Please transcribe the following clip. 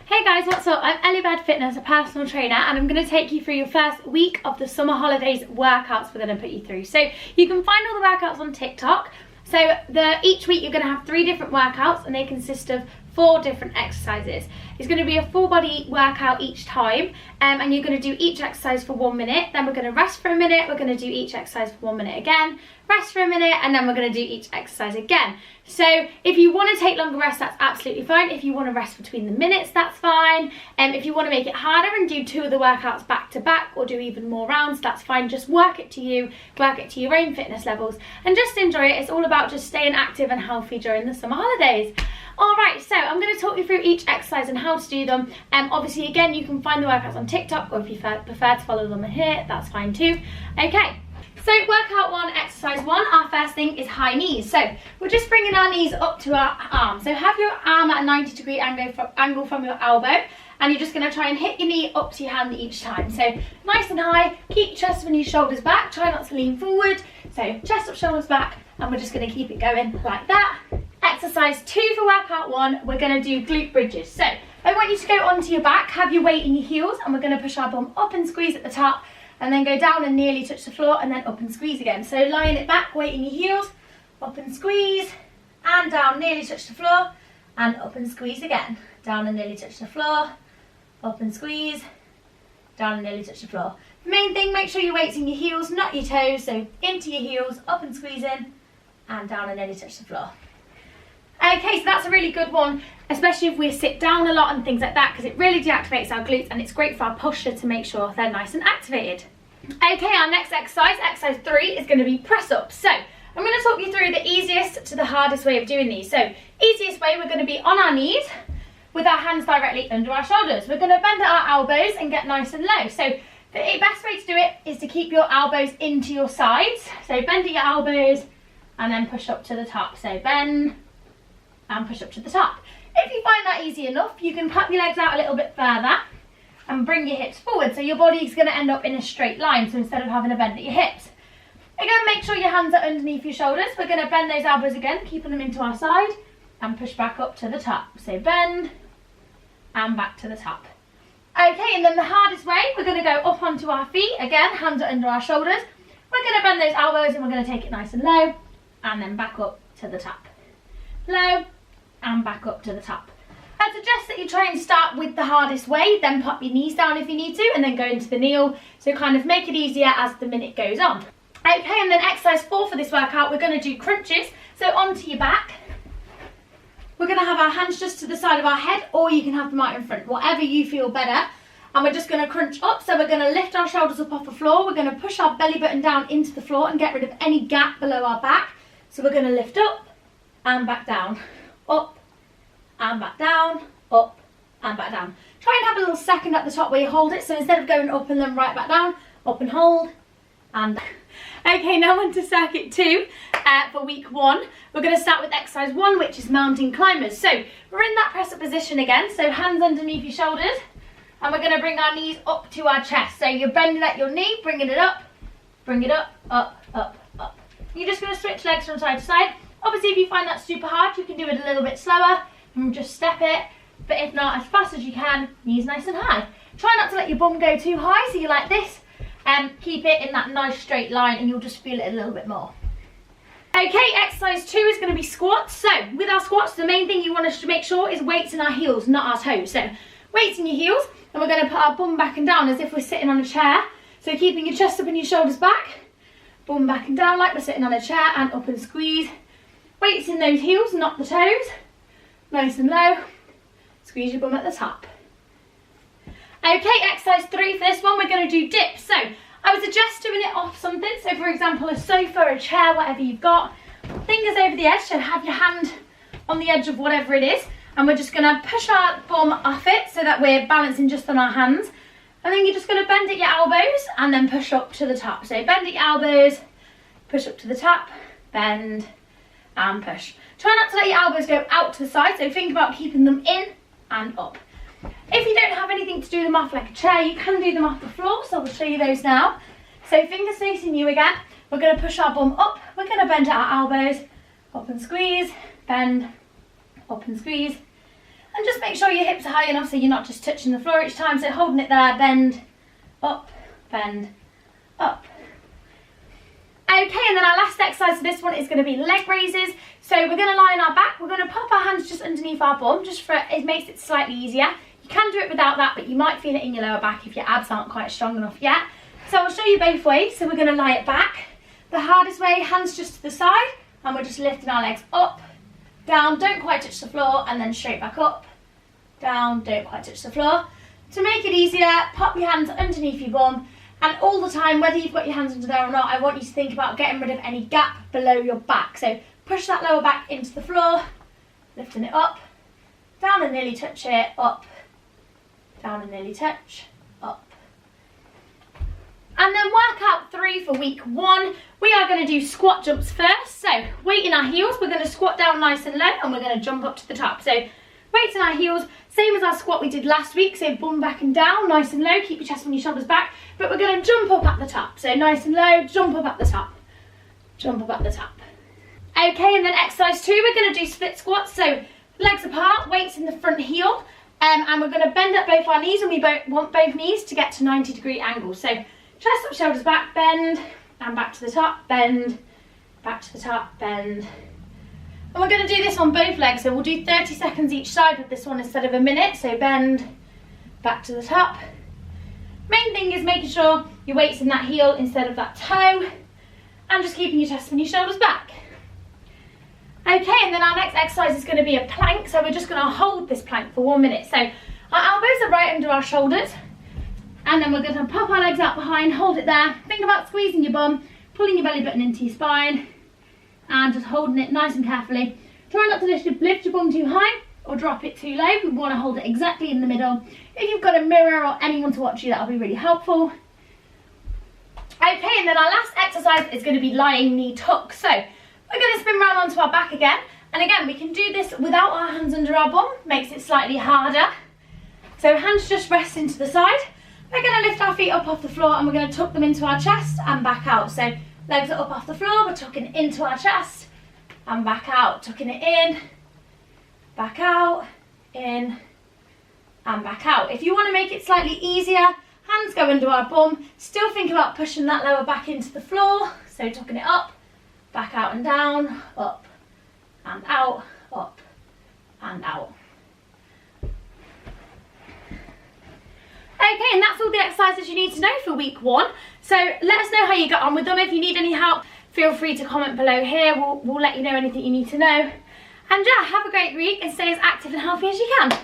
Hey guys, what's up? I'm Ellie Bird Fitness, a personal trainer, and I'm going to take you through your first week of the summer holidays workouts we're going to put you through. So you can find all the workouts on TikTok. So each week you're going to have 3 different workouts and they consist of 4 different exercises. It's going to be a full body workout each time, and you're going to do each exercise for 1 minute, then we're going to rest for a minute, we're going to do each exercise for 1 minute again, rest for a minute, and then we're going to do each exercise again. So if you want to take longer rest, that's absolutely fine. If you want to rest between the minutes, that's fine. If you want to make it harder and do 2 of the workouts back to back or do even more rounds, that's fine. Just work it to you, work it to your own fitness levels, and just enjoy it. It's all about just staying active and healthy during the summer holidays. Alright, so I'm going to talk you through each exercise and how to do them. Obviously, again, you can find the workouts on TikTok, or if you prefer to follow them here, that's fine too. Okay, so workout 1, exercise 1, our first thing is high knees. So we're just bringing our knees up to our arm. So have your arm at a 90-degree angle from your elbow, and you're just going to try and hit your knee up to your hand each time. So nice and high, keep your chest and your shoulders back, try not to lean forward. So chest up, shoulders back, and we're just going to keep it going like that. Exercise 2 for workout 1, we're going to do glute bridges. So I want you to go onto your back, have your weight in your heels, and we're going to push our bum up and squeeze at the top, and then go down and nearly touch the floor, and then up and squeeze again. So lying it back, weight in your heels, up and squeeze, and down, nearly touch the floor, and up and squeeze again. Down and nearly touch the floor, up and squeeze, down and nearly touch the floor. Main thing, make sure your weight's in your heels, not your toes. So into your heels, up and squeeze in, and down and nearly touch the floor. Okay, so that's a really good one, especially if we sit down a lot and things like that, because it really deactivates our glutes and it's great for our posture to make sure they're nice and activated. Okay, our next exercise, exercise 3, is going to be press ups. So I'm going to talk you through the easiest to the hardest way of doing these. So easiest way, we're going to be on our knees with our hands directly under our shoulders. We're going to bend at our elbows and get nice and low. So the best way to do it is to keep your elbows into your sides. So bend at your elbows and then push up to the top. So bend and push up to the top. If you find that easy enough, you can pop your legs out a little bit further and bring your hips forward, so your body's going to end up in a straight line, so instead of having a bend at your hips. Again, make sure your hands are underneath your shoulders. We're going to bend those elbows again, keeping them into our side, and push back up to the top. So bend and back to the top. Okay, and then the hardest way, we're going to go up onto our feet. Again, hands are under our shoulders. We're going to bend those elbows and we're going to take it nice and low, and then back up to the top. Low, and back up to the top. I suggest that you try and start with the hardest way, then pop your knees down if you need to, and then go into the kneel, so kind of make it easier as the minute goes on. Okay, and then exercise 4 for this workout, we're going to do crunches. So onto your back. We're going to have our hands just to the side of our head, or you can have them out in front, whatever you feel better. And we're just going to crunch up, so we're going to lift our shoulders up off the floor, we're going to push our belly button down into the floor and get rid of any gap below our back. So we're going to lift up and back down, up and back down, up and back down. Try and have a little second at the top where you hold it, so instead of going up and then right back down, up and hold, and okay, now on to circuit 2 for week 1. We're going to start with exercise 1, which is mountain climbers. So we're in that press up position again, so hands underneath your shoulders, and we're going to bring our knees up to our chest. So you're bending at your knee, bringing it up, bring it up, up, up, up. You're just going to switch legs from side to side. Obviously, if you find that super hard, you can do it a little bit slower and just step it, but if not, as fast as you can, knees nice and high. Try not to let your bum go too high, so you're like this, and keep it in that nice straight line, and you'll just feel it a little bit more. Okay, exercise 2 is going to be squats. So with our squats, the main thing you want to make sure is weights in our heels, not our toes. So weights in your heels, and we're going to put our bum back and down as if we're sitting on a chair. So keeping your chest up and your shoulders back, bum back and down like we're sitting on a chair, and up and squeeze. Weights in those heels, not the toes. Nice and low. Squeeze your bum at the top. Okay, exercise 3 for this one, we're going to do dips. So I would suggest doing it off something. So for example, a sofa, a chair, whatever you've got. Fingers over the edge, so have your hand on the edge of whatever it is. And we're just going to push our bum off it so that we're balancing just on our hands. And then you're just going to bend at your elbows and then push up to the top. So bend at your elbows, push up to the top, bend, and push. Try not to let your elbows go out to the side, so think about keeping them in and up. If you don't have anything to do them off like a chair, you can do them off the floor, so I'll show you those now. So fingers facing you again, we're going to push our bum up, we're going to bend at our elbows, up and squeeze, bend, up and squeeze, And just make sure your hips are high enough so you're not just touching the floor each time. So holding it there, bend, up, bend, up. Okay, and then our last exercise for this one is going to be leg raises. So we're going to lie on our back. We're going to pop our hands just underneath our bum, just for it makes it slightly easier. You can do it without that, but you might feel it in your lower back if your abs aren't quite strong enough yet. So I'll show you both ways. So we're going to lie it back. The hardest way, hands just to the side, and we're just lifting our legs up, down, don't quite touch the floor, and then straight back up, down, don't quite touch the floor. To make it easier, pop your hands underneath your bum, and all the time, whether you've got your hands under there or not, I want you to think about getting rid of any gap below your back. So push that lower back into the floor, lifting it up, down and nearly touch it, up, down and nearly touch, up. And then workout 3 for week 1, we are going to do squat jumps first. So weight in our heels, we're going to squat down nice and low, and we're going to jump up to the top. So weights in our heels, same as our squat we did last week. So bum back and down, nice and low, keep your chest and your shoulders back. But we're going to jump up at the top. So nice and low, jump up at the top, jump up at the top. Okay, and then exercise 2, we're going to do split squats. So legs apart, weights in the front heel, and we're going to bend up both our knees, and we want both knees to get to 90-degree angles. So chest up, shoulders back, bend, and back to the top, bend, back to the top, bend. And we're going to do this on both legs, so we'll do 30 seconds each side with this one instead of a minute. So bend, back to the top. Main thing is making sure your weight's in that heel instead of that toe, and just keeping your chest and your shoulders back. Okay, and then our next exercise is going to be a plank, so we're just going to hold this plank for 1 minute. So our elbows are right under our shoulders, and then we're going to pop our legs out behind, hold it there. Think about squeezing your bum, pulling your belly button into your spine, and just holding it nice and carefully. Try not to lift your bum too high or drop it too low. We want to hold it exactly in the middle. If you've got a mirror or anyone to watch you, that'll be really helpful. Okay, and then our last exercise is going to be lying knee tuck. So we're going to spin round onto our back again. And again, we can do this without our hands under our bum. Makes it slightly harder. So hands just rest into the side. We're going to lift our feet up off the floor, and we're going to tuck them into our chest and back out. So legs are up off the floor, we're tucking into our chest and back out, tucking it in, back out, in, and back out. If you want to make it slightly easier, hands go under our bum. Still think about pushing that lower back into the floor. So tucking it up, back out and down, up and out, up and out. Okay, and that's all the exercises you need to know for week 1. So let us know how you got on with them. If you need any help, feel free to comment below here. We'll let you know anything you need to know. And yeah, have a great week and stay as active and healthy as you can.